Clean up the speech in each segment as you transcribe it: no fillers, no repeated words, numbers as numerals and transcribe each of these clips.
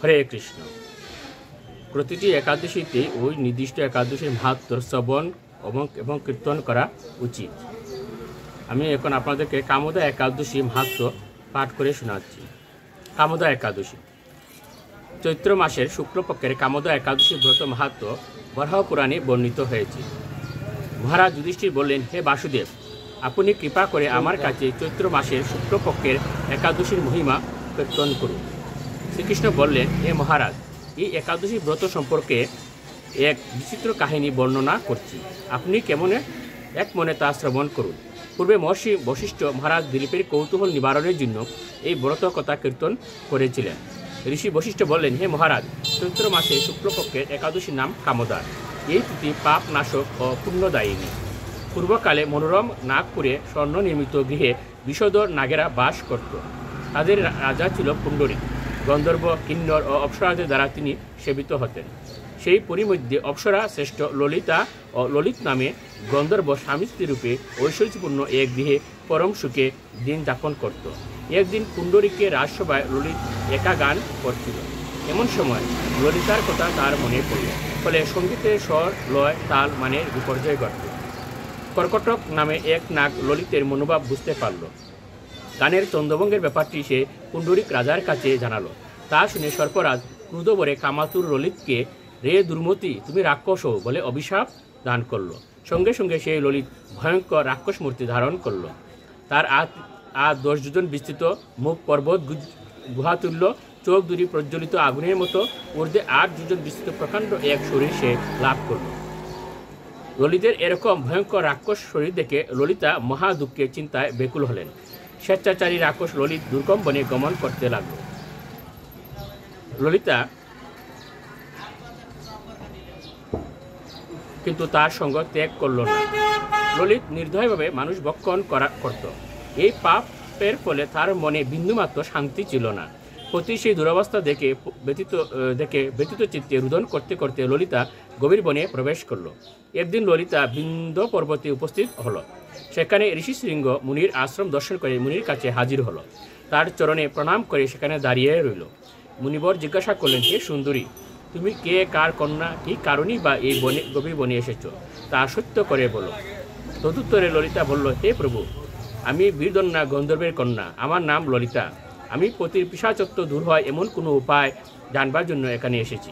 হরে কৃষ্ণ। প্রতিটি একাদশীতে ওই নির্দিষ্ট একাদশীর মাহাত্ম্য শ্রবণ এবং কীর্তন করা উচিত। আমি এখন আপনাদেরকে কামদা একাদশী মাহাত্ম্য পাঠ করে শোনাচ্ছি। কামদা একাদশী চৈত্র মাসের শুক্লপক্ষের কামদা একাদশী ব্রত মাহাত্ম্য বরাহ পুরাণে বর্ণিত হয়েছে। মহারাজ যুধিষ্ঠির বললেন, হে বাসুদেব, আপনি কৃপা করে আমার কাছে চৈত্র মাসের শুক্লপক্ষের একাদশীর মহিমা কীর্তন করুন। শ্রীকৃষ্ণ বললেন, হে মহারাজ, এই একাদশী ব্রত সম্পর্কে এক বিচিত্র কাহিনী বর্ণনা করছি। আপনি এক মনে তা শ্রবণ করুন। পূর্বে মহর্ষি বশিষ্ঠ মহারাজ দিলীপের কৌতূহল নিবারণের জন্য এই ব্রত কথা কীর্তন করেছিলেন। ঋষি বশিষ্ঠ বললেন, হে মহারাজ, চৈত্র মাসে শুক্লপক্ষের একাদশীর নাম কামদা। এই তিথি পাপ নাশক ও পুণ্যদায়িনী। পূর্বকালে মনোরম নাগপুরে স্বর্ণ নির্মিত গৃহে বিষধর নাগেরা বাস করত। তাদের রাজা ছিল পুণ্ডরীক। গন্ধর্ব, কিন্নর ও অপ্সরাদের দ্বারা তিনি সেবিত হতেন। সেই পরিমধ্যে অপ্সরা শ্রেষ্ঠ ললিতা ও ললিত নামে গন্ধর্ব স্বামী স্ত্রী রূপে ঐশ্বর্যপূর্ণ এক গৃহে পরম সুখে দিন যাপন করত। একদিন পুণ্ডরীকে রাজসভায় ললিত একা গান করছিল। এমন সময় ললিতার কথা তার মনে পড়ল। ফলে সঙ্গীতের স্বর, লয়, তাল মানের বিপর্যয় ঘটল। কর্কটক নামে এক নাগ ললিতের মনোভাব বুঝতে পারল। গানের চন্দ্রভঙ্গের ব্যাপারটি সে পুণ্ডরিক রাজার কাছে জানালো। তা শুনে সর্পরাজ ক্রুদ্ধভরে কামাতুর ললিতকে, রে দুর্মতি, তুমি রাক্ষস হও বলে অভিশাপ দান করল। সঙ্গে সঙ্গে সেই ললিত ভয়ঙ্কর রাক্ষস মূর্তি ধারণ করল। তার 10 যোজন বিস্তৃত, মুখ পর্বত গুহাতুল্য, চোখ দুটি প্রজ্বলিত আগুনের মতো, ঊর্ধ্বে 8 যোজন বিস্তৃত প্রকাণ্ড এক শরীর সে লাভ করল। ললিতের এরকম ভয়ঙ্কর রাক্ষস শরীর দেখে ললিতা মহা দুঃখে চিন্তায় বেকুল হলেন। স্বেচ্ছাচারী রাক্ষস ললিত দুর্গম বনে গমন করতে লাগল। ললিতা কিন্তু তার সঙ্গ ত্যাগ করল না। ললিত নির্দয়ভাবে মানুষ ভক্ষণ করত। এই পাপের ফলে তার মনে বিন্দুমাত্র শান্তি ছিল না। পতি সেই দুরবস্থা দেখে ব্যতীত চিত্তে রুদন করতে করতে ললিতা গভীর বনে প্রবেশ করল। একদিন ললিতা বিন্ধ্য পর্বতে উপস্থিত হল। সেখানে ঋষি শৃঙ্গ মুনির আশ্রম দর্শন করে মুনির কাছে হাজির হলো। তার চরণে প্রণাম করে সেখানে দাঁড়িয়ে রইল। মুনিবর জিজ্ঞাসা করলেন, হে সুন্দরী, তুমি কে, কার কন্যা, কি কারণেই বা এই গভীর বনে এসেছ, তা সত্য করে বলো। তদুত্তরে ললিতা বলল, হে প্রভু, আমি বীরদন্যা গন্ধর্বের কন্যা। আমার নাম ললিতা। আমি পতির পিশাচত্ব দূর হয় এমন কোনো উপায় জানবার জন্য এখানে এসেছি।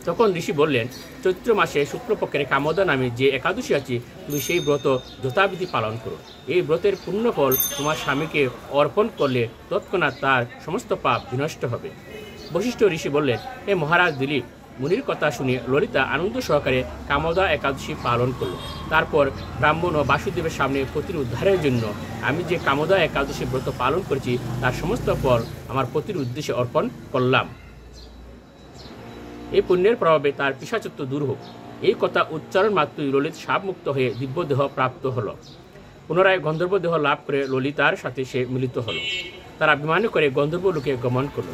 তখন ঋষি বললেন, চৈত্র মাসে শুক্লপক্ষের কামদা নামে যে একাদশী আছে, তুমি সেই ব্রত যথাবিধি পালন করো। এই ব্রতের পুণ্যফল তোমার স্বামীকে অর্পণ করলে তৎক্ষণাৎ তার সমস্ত পাপ বিনষ্ট হবে। বশিষ্ঠ ঋষি বললেন, হে মহারাজ দিলীপ, মুনির কথা শুনে ললিতা আনন্দ সহকারে কামদা একাদশী পালন করল। তারপর ব্রাহ্মণ ও বাসুদেবের সামনে পতির উদ্ধারের জন্য আমি যে কামদা একাদশী ব্রত পালন করেছি তার সমস্ত ফল আমার পতির উদ্দেশ্যে অর্পণ করলাম। এই পুণ্যের প্রভাবে তার পিশাচত্ব দূর হোক। এই কথা উচ্চারণ মাত্রই ললিত শাপমুক্ত হয়ে দিব্যদেহ প্রাপ্ত হল। পুনরায় গন্ধর্ব দেহ লাভ করে ললিতার সাথে সে মিলিত হল। তারা বিমান করে গন্ধর্ব লোকে গমন করল।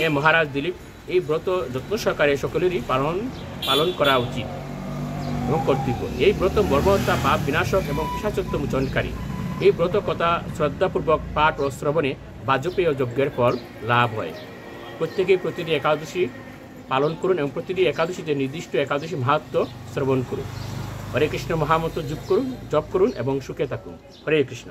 এ মহারাজ দিলীপ, এই ব্রত যত্ন সহকারে সকলেরই পালন করা উচিত এবং কর্তব্য। এই ব্রত মর্মহত্যা, পাপ বিনাশক এবং পিশাচত্ব মোচনকারী। এই ব্রত কথা শ্রদ্ধাপূর্বক পাঠ ও শ্রবণে বাজপেয় যজ্ঞের ফল লাভ হয়। প্রত্যেকেই প্রতিটি একাদশী পালন করুন এবং প্রতিটি একাদশীতে নির্দিষ্ট একাদশী মাহাত্ম্য শ্রবণ করুন। হরে কৃষ্ণ মহামন্ত্র জপ করুন এবং সুখে থাকুন। হরে কৃষ্ণ।